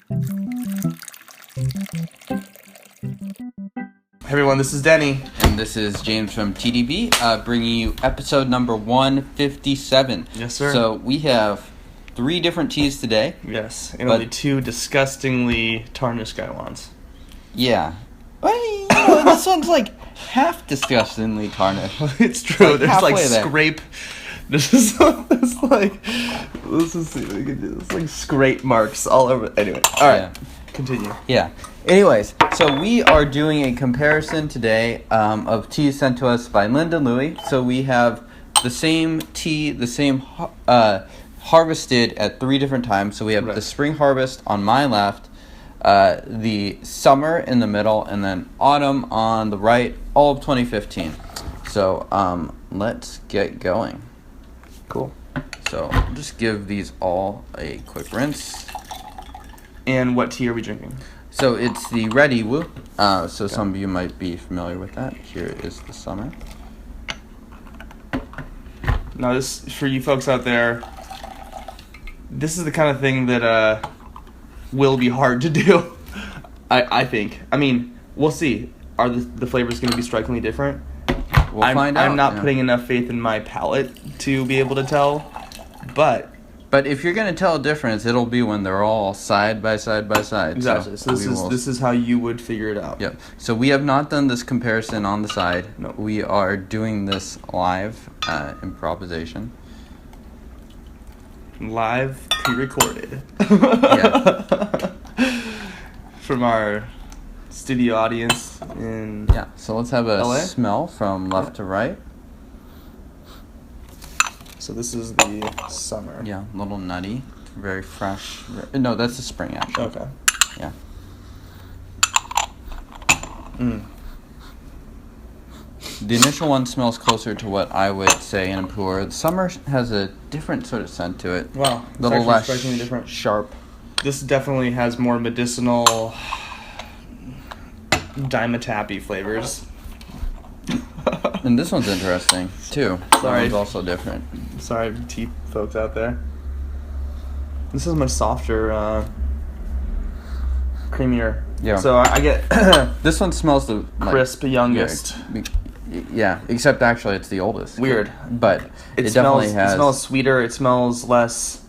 Hey everyone, this is Denny. And this is James from TDB, bringing you episode number 157. Yes, sir. So we have 3 different teas today. Yes, and only 2 disgustingly tarnished Gaiwans. Yeah. Well, this one's like half disgustingly tarnished. It's true. Like There's like there. scrape. It's like scrape marks all over. Anyway, all right. Yeah. Continue. Yeah. Anyways, so we are doing a comparison today of teas sent to us by Linda Louie. So we have the same tea, the same harvested at 3 different times. So we have the spring harvest on my left, the summer in the middle, and then autumn on the right, all of 2015. So let's get going. Cool. So I'll just give these all a quick rinse. And what tea are we drinking? So it's the red Yiwu. So some of you might be familiar with that. Here is the summer. Now this, for you folks out there, this is the kind of thing that will be hard to do. I think. I mean, we'll see. Are the flavors going to be strikingly different? We'll find out. I'm not putting enough faith in my palate to be able to tell, but if you're going to tell a difference, it'll be when they're all side by side by side. Exactly. So this is how you would figure it out. Yep. So we have not done this comparison on the side. No. We are doing this live improvisation. Live, pre-recorded. Yeah. From our studio audience in So let's have a LA? smell from left to right. So this is the summer. Yeah, a little nutty, very fresh. No, that's the spring actually. Okay. Yeah. The initial one smells closer to what I would say in a Pu'erh. The summer has a different sort of scent to it. Wow. A little less strikingly different. sharp. This definitely has more medicinal dimetappy flavors. And this one's interesting too. Sorry. This one's also different. Sorry, tea folks out there. This is much softer, creamier. Yeah. So I get This one smells the crisp, youngest. Yeah, except actually it's the oldest. Weird. But it definitely has. It smells sweeter. It smells less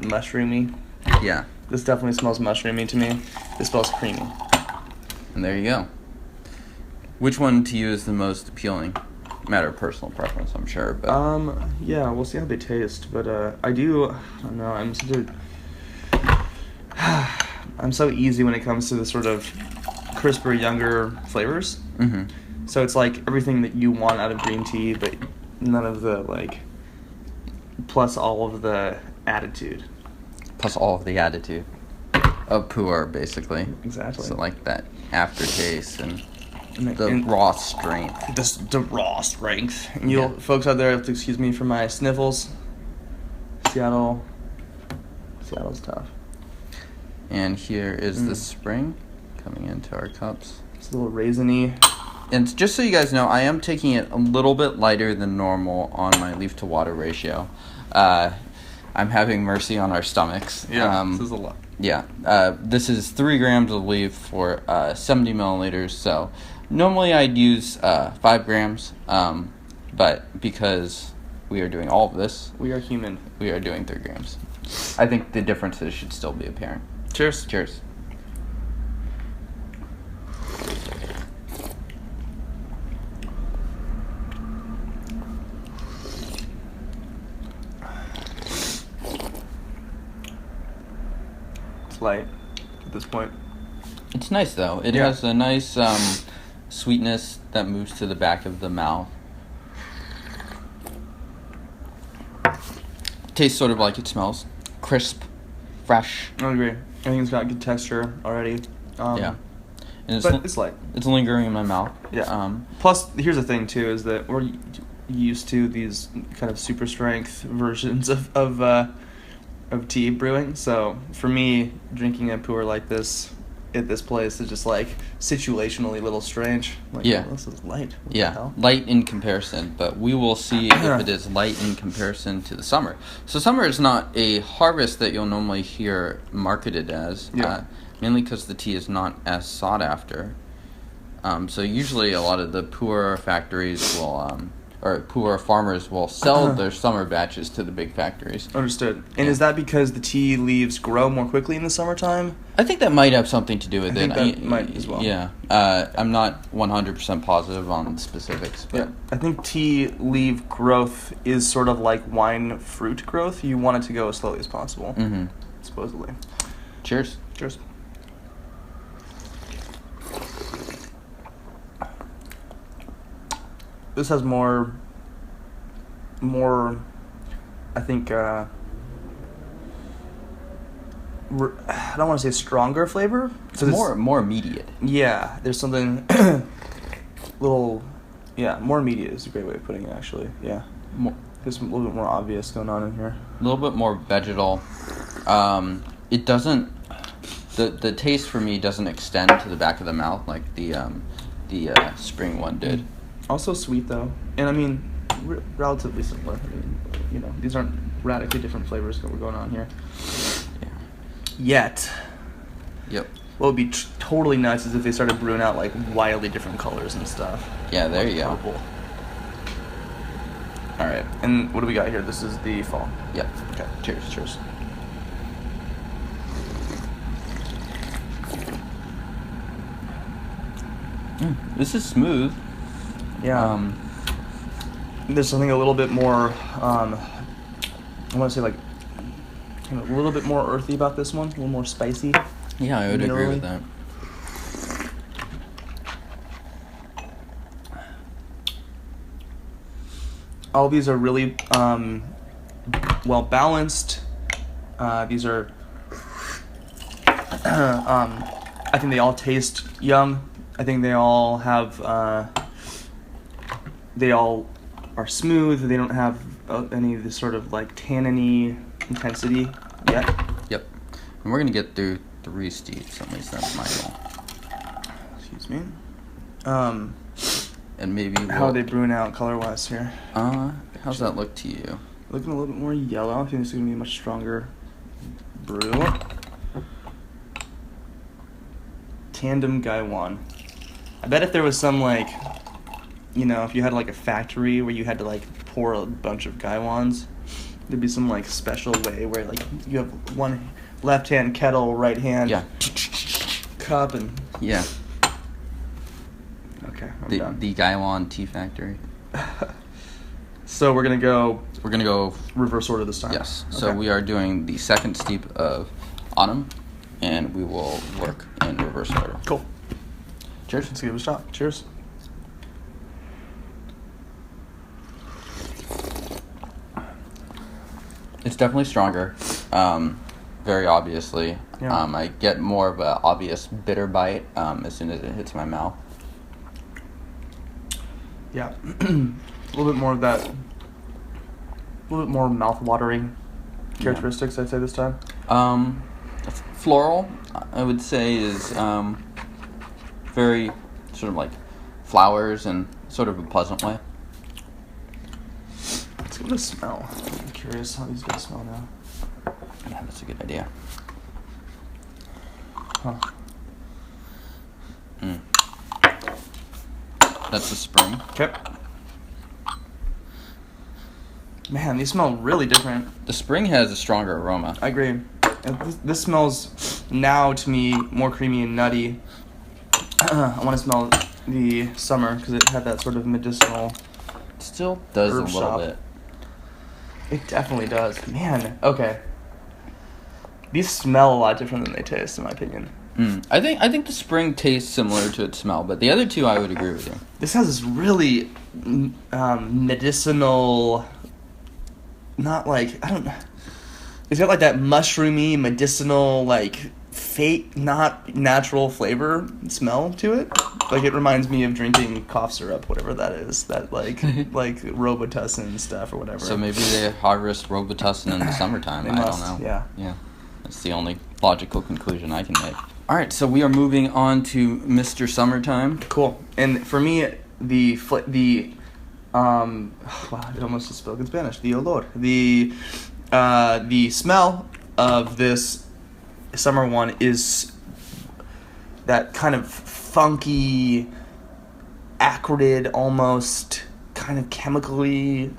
mushroomy. Yeah. This definitely smells mushroomy to me. This smells creamy. And there you go. Which one to you is the most appealing? Matter of personal preference, I'm sure. But yeah, we'll see how they taste. But I don't know. I'm so easy when it comes to the sort of crisper, younger flavors. Mm-hmm. So it's like everything that you want out of green tea, but none of the plus all of the attitude. Plus all of the attitude of Pu'erh, basically. Exactly. So like that aftertaste and the and raw strength. the raw strength. And folks out there have to excuse me for my sniffles. Seattle's tough. And here is the spring coming into our cups. It's a little raisiny. And just so you guys know, I am taking it a little bit lighter than normal on my leaf to water ratio. I'm having mercy on our stomachs. Yeah, this is a lot. Yeah, this is 3 grams of leaf for 70 milliliters. So normally I'd use 5 grams, but because we are doing all of this, We are human. we are doing 3 grams. I think the differences should still be apparent. Cheers. Cheers. It's light at this point. It's nice though. It has a nice sweetness that moves to the back of the mouth. Tastes sort of like it smells. Crisp, fresh. I agree. I think it's got good texture already. Yeah. And But it's light. It's lingering in my mouth. Yeah. Plus, here's the thing too: is that we're used to these kind of super strength versions of tea brewing. So for me, drinking a Pu'erh like this at this place is just like situationally a little strange. Like, Yeah. oh, this is light. What the Yeah, hell? light in comparison, but we will see if it is light in comparison to the summer. So summer is not a harvest that you'll normally hear marketed as, Yeah. mainly because the tea is not as sought after. So usually a lot of the Pu'erh factories will, or Pu'erh farmers will sell their summer batches to the big factories. Understood. And Yeah. is that because the tea leaves grow more quickly in the summertime? I think that might have something to do with I it. think that might as well. Yeah, I'm not 100% positive on the specifics, but Yeah. I think tea leaf growth is sort of like wine fruit growth. You want it to go as slowly as possible, supposedly. Cheers. Cheers. This has more, I think, I don't want to say stronger flavor. It's more immediate. Yeah, there's something more immediate is a great way of putting it, actually. Yeah. There's a little bit more obvious going on in here. A little bit more vegetal. It doesn't. The taste for me doesn't extend to the back of the mouth like the spring one did. Also sweet, though. And I mean, relatively similar. I mean, these aren't radically different flavors that were going on here. Yeah. Yet. Yep. What would be totally nuts is if they started brewing out like wildly different colors and stuff. Yeah, there you go. Purple. All right, and what do we got here? This is the fall. Yep. Okay. Cheers. Cheers. This is smooth. Yeah. There's something a little bit more. I want to say like a little bit more earthy about this one. A little more spicy. Yeah, I would agree Minerally. with that. All these are really well balanced. These are. I think they all taste young. I think they all have. They all are smooth. They don't have any of this sort of like tanniny intensity yet. Yep. And we're gonna get through 3 steeps. At least that's my goal. Excuse me. And maybe How are they brewing out color-wise here? How's that look to you? Looking a little bit more yellow. I think this is gonna be a much stronger brew. Tandem Gaiwan. I bet if there was some like, if you had like a factory where you had to like pour a bunch of Gaiwans, there'd be some like special way where like you have one left hand kettle, right hand cup, and Yeah. okay, I'm done. The Gaiwan Tea Factory. So we're gonna go We're gonna go. reverse order this time. Yes. So Okay. we are doing the second steep of autumn, and we will work in reverse order. Cool. Cheers. Let's give it a shot. Cheers. It's definitely stronger. Very obviously. Yeah. I get more of an obvious bitter bite as soon as it hits my mouth. Yeah. A little bit more of that. A little bit more mouth-watering characteristics, I'd say this time. Floral, I would say, is very sort of like flowers in sort of a pleasant way. Let's give it a smell. I'm curious how these guys smell now. Yeah, that's a good idea. Huh. That's the spring. Okay. Man, these smell really different. The spring has a stronger aroma. I agree. And this smells now to me more creamy and nutty. I want to smell the summer because it had that sort of medicinal. It still does Herb a little shop. bit. It definitely does. Man, okay. These smell a lot different than they taste, in my opinion. I think the spring tastes similar to its smell, but the other two I would agree with you. This has this really medicinal, not like, I don't know. It's got like that mushroomy, medicinal, like fake, not natural flavor smell to it. Like it reminds me of drinking cough syrup, whatever that is. That like Robitussin stuff or whatever. So maybe they harvest Robitussin in the summertime. They I must, don't know. yeah. Yeah. That's the only logical conclusion I can make. All right, so we are moving on to Mr. Summertime. Cool. And for me, wow, it almost just spoke in Spanish. The olor. The smell of this summer one is that kind of funky, acrid, almost kind of chemically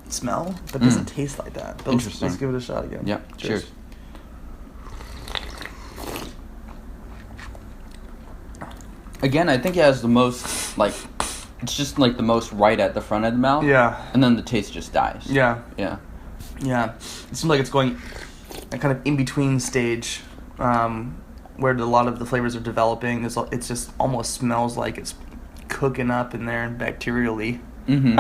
smell, but doesn't taste like that. But Interesting. Let's give it a shot again. Yeah, cheers. Again, I think it has the most, like, it's just like the most right at the front of the mouth. Yeah. And then the taste just dies. Yeah. Yeah. Yeah. It seems like it's going a kind of in-between stage where a lot of the flavors are developing. It just almost smells like it's cooking up in there bacterially. Mm-hmm.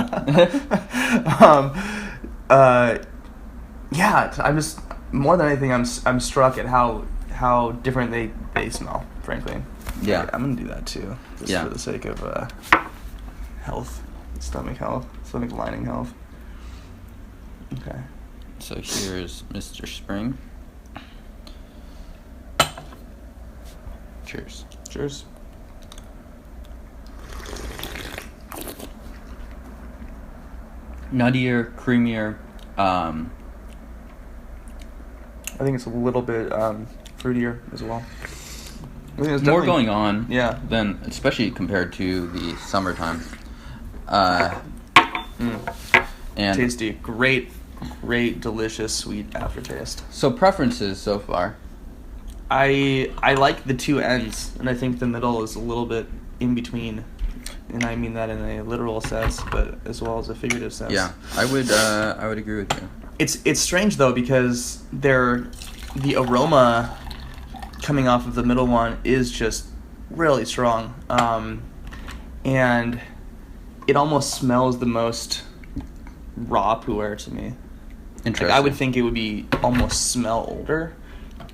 Yeah, I'm just, more than anything, I'm struck at how different they smell, frankly. Yeah. I'm going to do that too, just for the sake of health, stomach lining health. Okay. So here's Mr. Spring. Cheers. Cheers. Nuttier, creamier. I think it's a little bit fruitier as well. I think it's More going on. Yeah. Than, especially compared to the summertime. And tasty. Great, delicious, sweet aftertaste. So preferences so far. I like the two ends, and I think the middle is a little bit in between. And I mean that in a literal sense, but as well as a figurative sense. Yeah, I would agree with you. It's strange though, because the aroma coming off of the middle one is just really strong, and it almost smells the most raw pu'erh to me. Interesting. Like, I would think it would be almost smell older,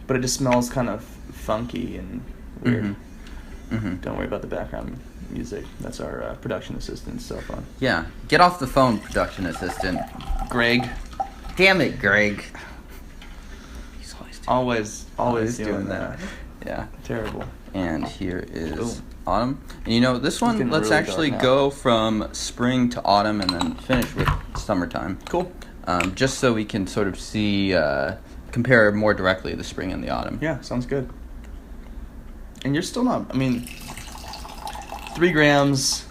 but it just smells kind of funky and weird. Mm-hmm. Mm-hmm. Don't worry about the background music. That's our production assistant's cell phone. Yeah, get off the phone, production assistant. Greg. Damn it, Greg. He's always doing that. Yeah. Terrible. And here is Ooh. autumn. And you know, this one, getting let's really actually dark now. go from spring to autumn and then finish with summertime. Cool. Just so we can sort of see, compare more directly the spring and the autumn. Yeah, sounds good. And you're still not, 3 grams,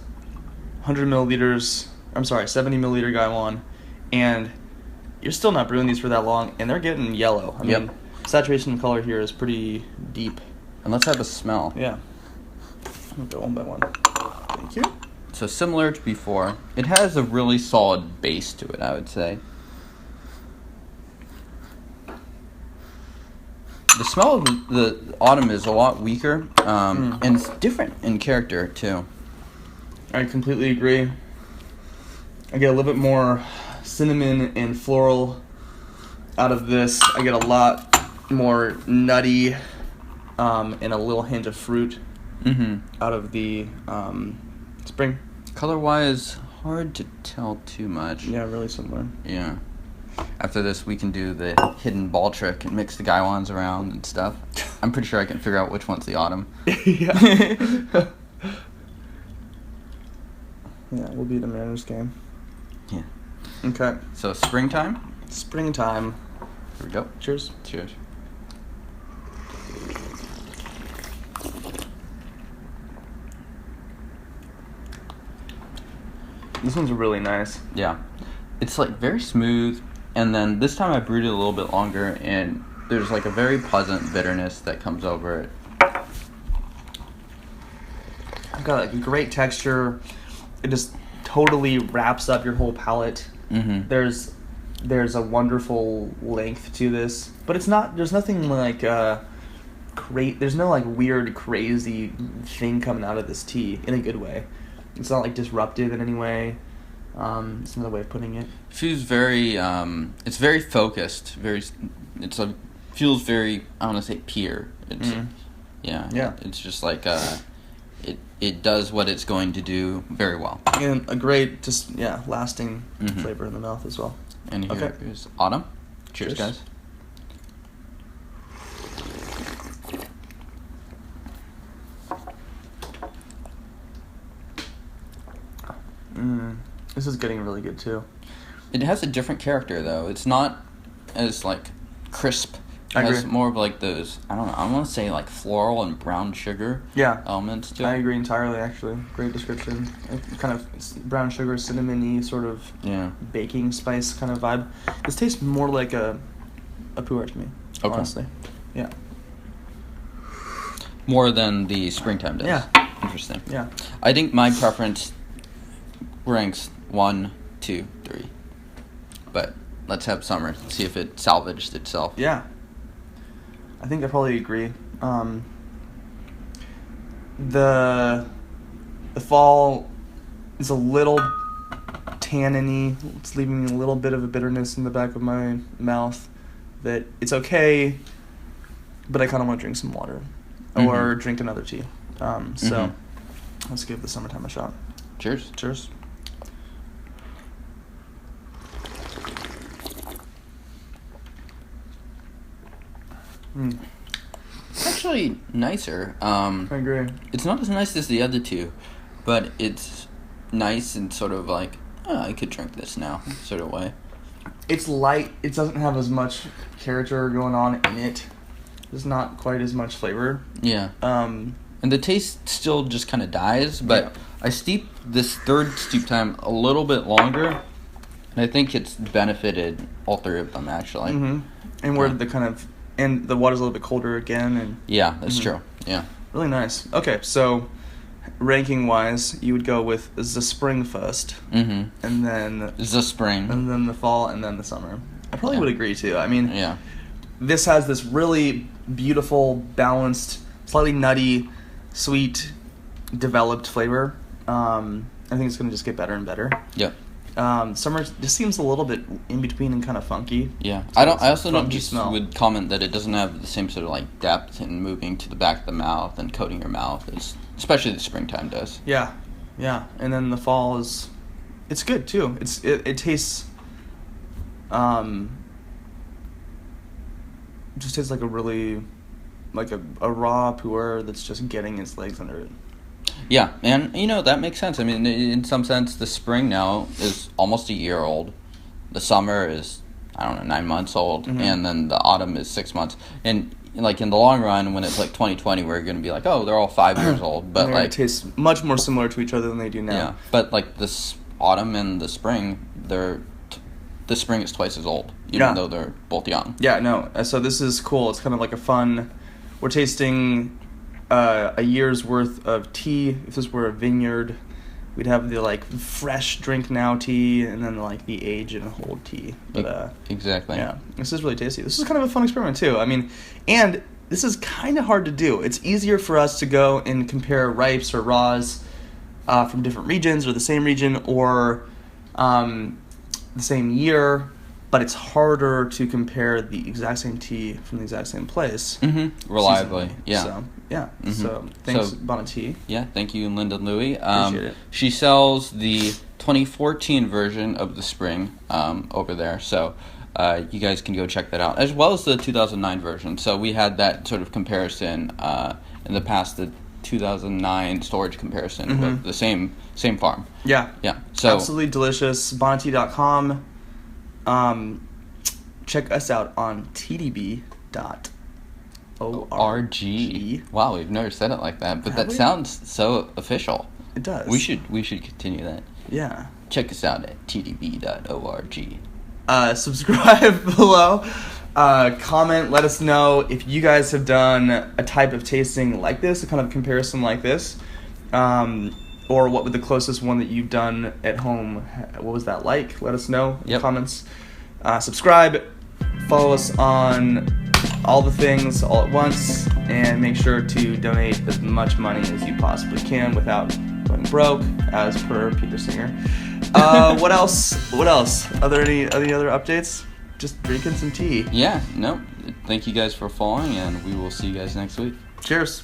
100 milliliters, 70 milliliter Gaiwan, and you're still not brewing these for that long, and they're getting yellow. I mean, saturation of color here is pretty deep. And let's have a smell. Yeah. I'm going to go one by one. Thank you. So similar to before, it has a really solid base to it, I would say. The smell of the autumn is a lot weaker, and it's different in character, too. I completely agree. I get a little bit more cinnamon and floral out of this. I get a lot more nutty and a little hint of fruit out of the spring. Color-wise, hard to tell too much. Yeah, really similar. Yeah. After this, we can do the hidden ball trick and mix the Gaiwans around and stuff. I'm pretty sure I can figure out which one's the autumn. Yeah. Yeah, we'll beat a Mariners game. Yeah. Okay. So springtime. Springtime. Here we go. Cheers. Cheers. This one's really nice. Yeah. It's like very smooth, and then this time I brewed it a little bit longer, and there's like a very pleasant bitterness that comes over it. I've got like a great texture. It just totally wraps up your whole palate. Mm-hmm. There's a wonderful length to this, but it's not. There's nothing like there's no like weird crazy thing coming out of this tea in a good way. It's not like disruptive in any way. It's another way of putting it. Feels very. It's very focused. Feels very. I want to say pure. It's yeah. It's just like it does what it's going to do very well. And a great lasting flavor in the mouth as well. And here is autumn. Cheers, guys. This is getting really good too. It has a different character though. It's not as like crisp. It I has agree. more of like those, I don't know, I want to say like floral and brown sugar elements to it. I agree entirely, actually. Great description. Kind of brown sugar, cinnamony, sort of baking spice kind of vibe. This tastes more like a Pu'erh to me, honestly. Yeah. More than the springtime does. Yeah. Interesting. Yeah. I think my preference ranks 1, 2, 3. But let's have summer, see if it salvaged itself. Yeah. I think I probably agree. The fall is a little tanniny. It's leaving me a little bit of a bitterness in the back of my mouth. That it's okay, but I kind of want to drink some water or drink another tea. So let's give the summertime a shot. Cheers. Cheers. It's actually nicer. I agree. It's not as nice as the other two, but it's nice and sort of like, oh, I could drink this now, sort of way. It's light. It doesn't have as much character going on in it. There's not quite as much flavor. Yeah. And the taste still just kind of dies, but I steeped this third steep time a little bit longer, and I think it's benefited all three of them, actually. And where and the water's a little bit colder again. And yeah, that's true. Yeah. Really nice. Okay, so ranking-wise, you would go with the spring first, and then the spring, and then the fall, and then the summer. I probably would agree, too. I mean, yeah. This has this really beautiful, balanced, slightly nutty, sweet, developed flavor. I think it's going to just get better and better. Yep. Summer just seems a little bit in between and kind of funky. Yeah. So I also don't just smell. would comment that it doesn't have the same sort of like depth in moving to the back of the mouth and coating your mouth as especially the springtime does. Yeah. Yeah. And then the fall it's good too. It tastes it just tastes like a really like a raw pu'erh that's just getting its legs under it. Yeah, and that makes sense. I mean, in some sense, the spring now is almost a year old. The summer is, 9 months old, and then the autumn is 6 months. And like in the long run, when it's like 2020, we're going to be like, oh, they're all 5 years old. But like, it tastes much more similar to each other than they do now. Yeah, but like this autumn and the spring, the spring is twice as old, even though they're both young. Yeah, no. So this is cool. It's kind of like a fun. We're tasting a year's worth of tea. If this were a vineyard, we'd have the like fresh drink now tea, and then like the age and hold tea. But exactly. Yeah, this is really tasty. This is kind of a fun experiment too. I mean, and this is kind of hard to do. It's easier for us to go and compare ripes or raws from different regions or the same region or the same year, but it's harder to compare the exact same tea from the exact same place. Reliably, yeah. So, yeah. So, thanks, Bana Tea. Yeah, thank you, Linda Louie. Appreciate it. She sells the 2014 version of the spring over there, so you guys can go check that out, as well as the 2009 version. So we had that sort of comparison in the past, the 2009 storage comparison of the same farm. Yeah. Yeah. So absolutely delicious. Bonatea.com. Check us out on tdb.org. Wow, we've never said it like that, but that sounds so official. It does. We should continue that. Yeah. Check us out at tdb.org. Subscribe below. Comment, let us know if you guys have done a type of tasting like this, a kind of comparison like this, or what would the closest one that you've done at home, what was that like? Let us know in the comments. Subscribe, follow us on all the things all at once, and make sure to donate as much money as you possibly can without going broke, as per Peter Singer. What else? Are there any other updates? Just drinking some tea. Yeah, no. Thank you guys for following, and we will see you guys next week. Cheers.